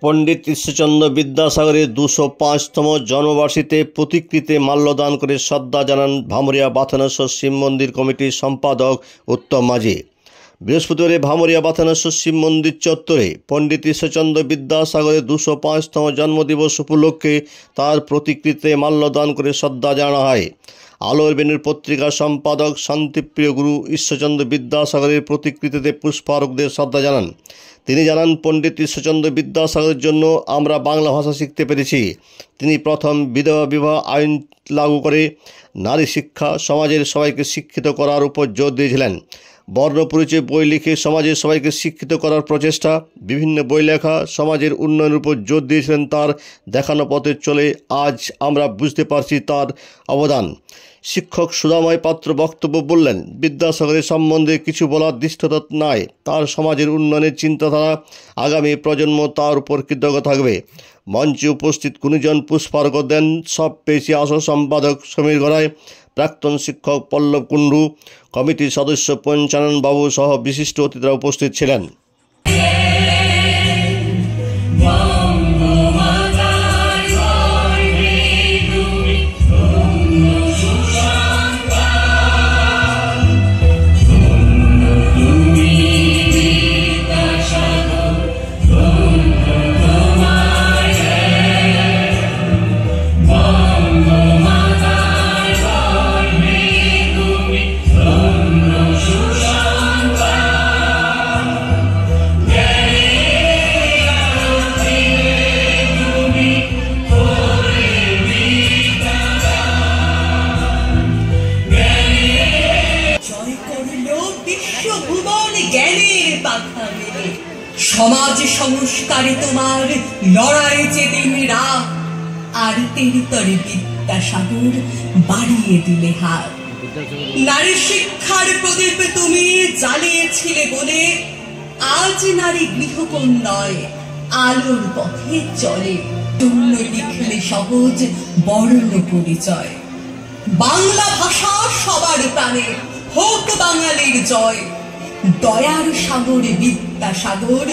पंडित ঈশ্বরচন্দ্র বিদ্যাসাগরের 205তম জন্মবার্ষিকীতে প্রতিকৃতিতে মাল্যদান করে শ্রদ্ধা জানান ভামুরিয়া বাথানেশ্বর শিব মন্দির কমিটির সম্পাদক উত্তম মাঝি। বৃহস্পতিবার ভামুরিয়া বাথানেশ্বর শিব মন্দির চত্বরে পণ্ডিত ঈশ্বরচন্দ্র বিদ্যাসাগরের 205তম জন্মদিবস উপলক্ষে তার প্রতিকৃতিতে মাল্যদান করে শ্রদ্ধা জানানো হয়। আলোর বেনুর পত্রিকার সম্পাদক শান্তিপ্রিয় গুরু ঈশ্বরচন্দ্র বিদ্যাসাগরের প্রতিকৃতিতে পুষ্পার্ঘ্য দিয়ে শ্রদ্ধা জানান। তিনি জানান, পণ্ডিত ঈশ্বরচন্দ্র বিদ্যাসাগরের জন্য আমরা বাংলা ভাষা শিখতে পেরেছি। তিনি প্রথম বিধবা বিবাহ আইন লাগু করে নারী শিক্ষা, সমাজের সবাইকে শিক্ষিত করার উপর জোর দিয়েছিলেন। বর্ণপরিচয় বই লিখে সমাজের সবাইকে শিক্ষিত করার প্রচেষ্টা, বিভিন্ন বই লেখা, সমাজের উন্নয়নের উপর জোর দিয়েছিলেন। তার দেখানো পথে চলে আজ আমরা বুঝতে পারছি তার অবদান। শিক্ষক সুধাময় পাত্র বক্তব্য বললেন, বিদ্যাসাগরের সম্বন্ধে কিছু বলার দৃষ্টতা নাই। তার সমাজের উন্নয়নের চিন্তাধারা, আগামী প্রজন্ম তার উপর কৃতজ্ঞ থাকবে। মঞ্চে উপস্থিত গুণীজন পুষ্পার্ঘ্য দেন। সব পেশি আসর সম্পাদক সমীর গড়াই, প্রাক্তন শিক্ষক পল্লব কুণ্ডু, কমিটির সদস্য পঞ্চানন বাবু সহ বিশিষ্ট অতিথিরা উপস্থিত ছিলেন। সমাজ সংস্কারে তোমার লড়াই যেদিন রাত, আর তেরিতরে বিদ্যাসাগর বাড়িয়ে দিলে হাত। নারী শিক্ষার প্রদীপ তুমি জ্বালিয়েছিলে বলে আজ নারী গৃহকোণ নয়, আলোর পথে চলে। শূন্য লিখলে সহজ বর্ণ পরিচয়। বাংলা ভাষা সবার প্রাণে, হোক বাঙালির জয়। দয়ার সাগর বিদ্যাসাগর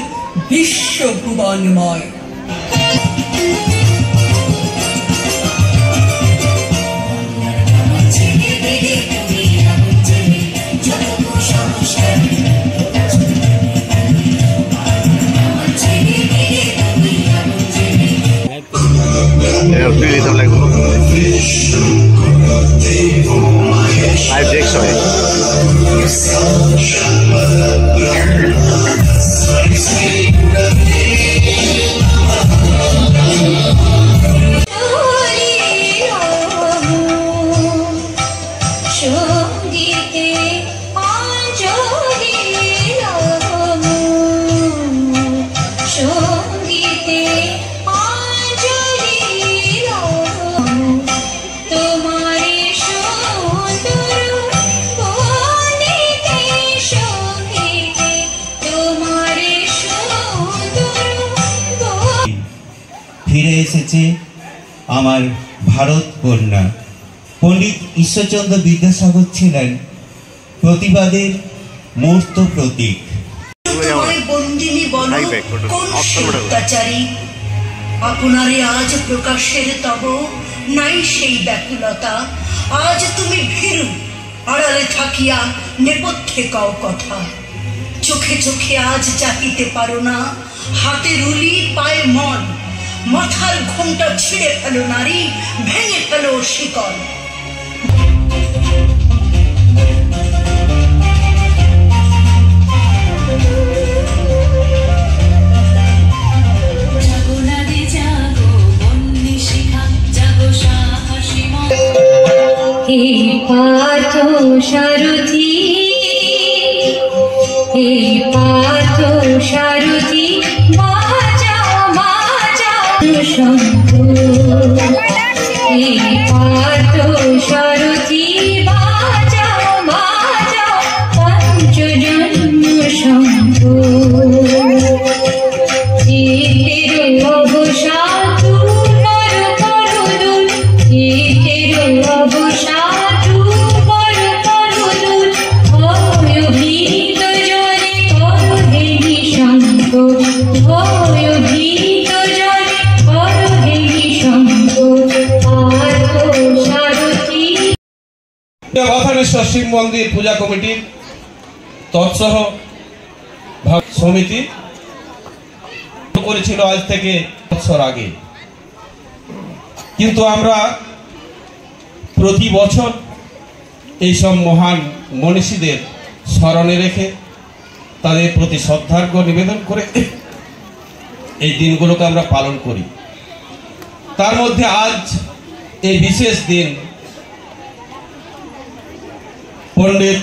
বিশ্বভুবনময়। ফিরে এসেছে আমার ভারত কন্যা। পণ্ডিত ঈশ্বরচন্দ্র বিদ্যাসাগর ছিলেন প্রতিবাদের মূর্ত প্রতীক। আপনারে আজ প্রকাশের তব নাই সেই ব্যাকুলতা। আজ তুমি ভীরু, আড়ালে থাকিয়া নেপথ্যে কও কথা। চোখে চোখে আজ চাহিতে পারো না, হাতে রুলি পায়ে মন। মাথার ঘোমটা ছিঁড়ে ফেলো নারী, ভেঙে ফেলো শিকল। হে পার্থ সারথি, হে পার্থ সারথি, বাঁচাও বাঁচাও শঙ্কু। হে পার্থ সারথি, বাঁচাও বাঁচাও পঞ্চজন্ম শঙ্কু। চিতের অবসাদ নর করদুল, চিতের অবসাদ নর করদুল, অভিহিত জনে করদেহি শঙ্কর। বাথানেশ্বর শিব মন্দির পূজা কমিটির তৎসহ সমিতি করেছিল আজ থেকে বছর আগে, কিন্তু আমরা প্রতি বছর এইসব মহান মনীষীদের স্মরণে রেখে তাদের প্রতি শ্রদ্ধার্ঘ্য নিবেদন করে এই দিনগুলোকে আমরা পালন করি। তার মধ্যে আজ এই বিশেষ দিন পণ্ডিত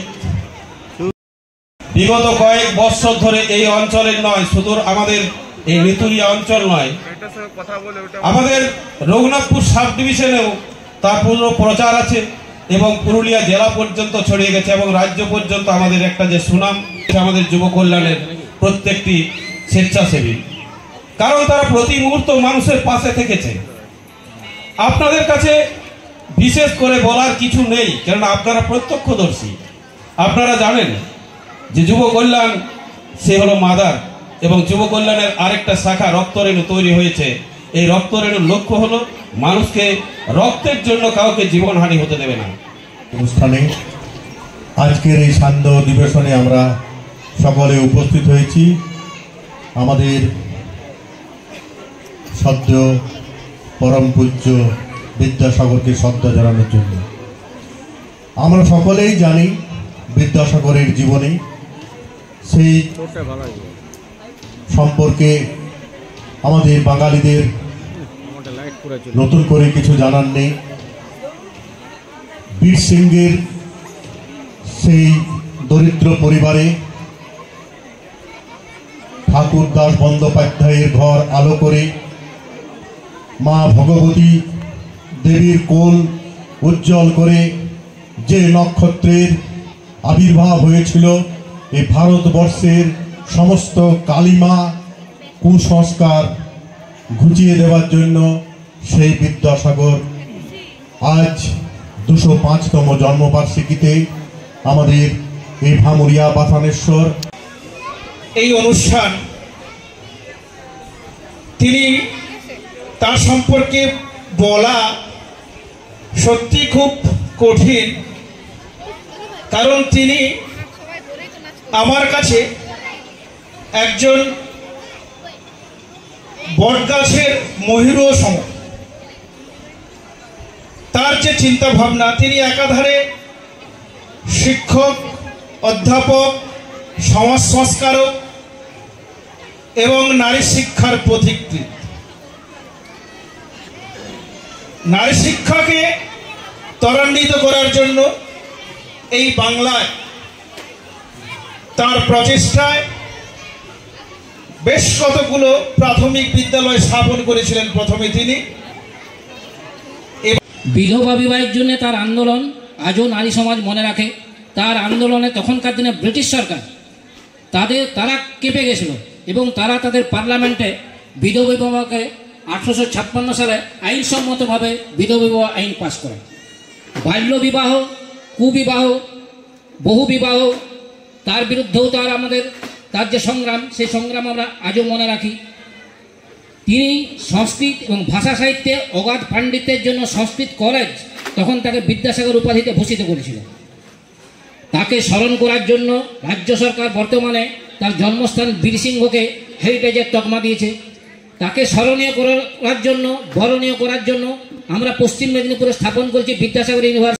বিগত কয়েক বছর ধরে এই অঞ্চলের নয়, শুধু আমাদের এই নিতুলিয়া অঞ্চল নয়, আমাদের রঘুনাথপুর সাব ডিভিশনেও তার পুরো প্রচার আছে এবং পুরুলিয়া জেলা পর্যন্ত ছড়িয়ে গেছে এবং রাজ্য পর্যন্ত আমাদের একটা যে সুনাম, আমাদের যুব কল্যাণের প্রত্যেকটি স্বেচ্ছাসেবী, কারণ তারা প্রতি মুহূর্ত মানুষের পাশে থেকেছে। আপনাদের কাছে বিশেষ করে বলার কিছু নেই, কারণ আপনারা প্রত্যক্ষদর্শী। আপনারা জানেন যে যুব কল্যাণ সে হলো মাদার, এবং যুব কল্যাণের আরেকটা শাখা রক্তরেণু তৈরি হয়েছে। এই রক্তরেণুর লক্ষ্য হলো মানুষকে রক্তের জন্য কাউকে জীবনহানি হতে দেবে না। অনুষ্ঠানে আজকের এই সান্ধ্য অধিবেশনে আমরা সকলে উপস্থিত হয়েছি আমাদের সদ্য পরম পূজ্য বিদ্যাসাগরকে শ্রদ্ধা জানানোর জন্য। আমরা সকলেই জানি বিদ্যাসাগরের জীবনী, সেই সম্পর্কে আমাদের বাঙালিদের নতুন করে কিছু জানার নেই। বীর সিংহের সেই দরিদ্র পরিবারে ঠাকুরদাস বন্দ্যোপাধ্যায়ের ঘর আলো করে মা ভগবতী দেবীর কোল উজ্জ্বল করে যে নক্ষত্রের আবির্ভাব হয়েছিল এই ভারতবর্ষের সমস্ত কালিমা কুসংস্কার ঘুচিয়ে দেওয়ার জন্য, সেই বিদ্যাসাগর আজ 205তম জন্মবার্ষিকীতে আমাদের এই ভামুরিয়া বাথানেশ্বর এই অনুষ্ঠান, তিনি তার সম্পর্কে বলা সত্যি খুব কঠিন, কারণ তিনি আমার কাছে একজন বটগাছের মহিরুহ সম। তার যে চিন্তা ভাবনা, তিনি একাধারে শিক্ষক, অধ্যাপক, সমাজ সংস্কারক এবং নারী শিক্ষার পথিকৃৎ। নারী শিক্ষাকে ত্বরান্বিত করার জন্য এই বাংলায় তার প্রচেষ্টায় বেশ কতগুলো প্রাথমিক বিদ্যালয় স্থাপন করেছিলেন প্রথমে তিনি। বিধবা বিবাহের জন্য তার আন্দোলন আজও নারী সমাজ মনে রাখে। তার আন্দোলনে তখনকার দিনে ব্রিটিশ সরকার তারা কেঁপে গেছিল এবং তারা তাদের পার্লামেন্টে বিধবা বিবাহকে 1856 সালে আইনসম্মতভাবে বিধবা বিবাহ আইন পাস করে। বাল্য বিবাহ, কুবিবাহ, বহু বিবাহ, তার বিরুদ্ধেও তার যে সংগ্রাম, সেই সংগ্রাম আমরা আজও মনে রাখি। তিনি সংস্কৃত এবং ভাষা সাহিত্যে অগাধ পাণ্ডিত্যের জন্য সংস্কৃত কলেজ তখন তাকে বিদ্যাসাগর উপাধিতে ভূষিত করেছিল। তাকে স্মরণ করার জন্য রাজ্য সরকার বর্তমানে তার জন্মস্থান বীরসিংহকে হেরিটেজের তকমা দিয়েছে। তাকে স্মরণীয় করার জন্য, বরণীয় করার জন্য আমরা পশ্চিম মেদিনীপুরে স্থাপন করছি বিদ্যাসাগর ইউনিভার্সিটি।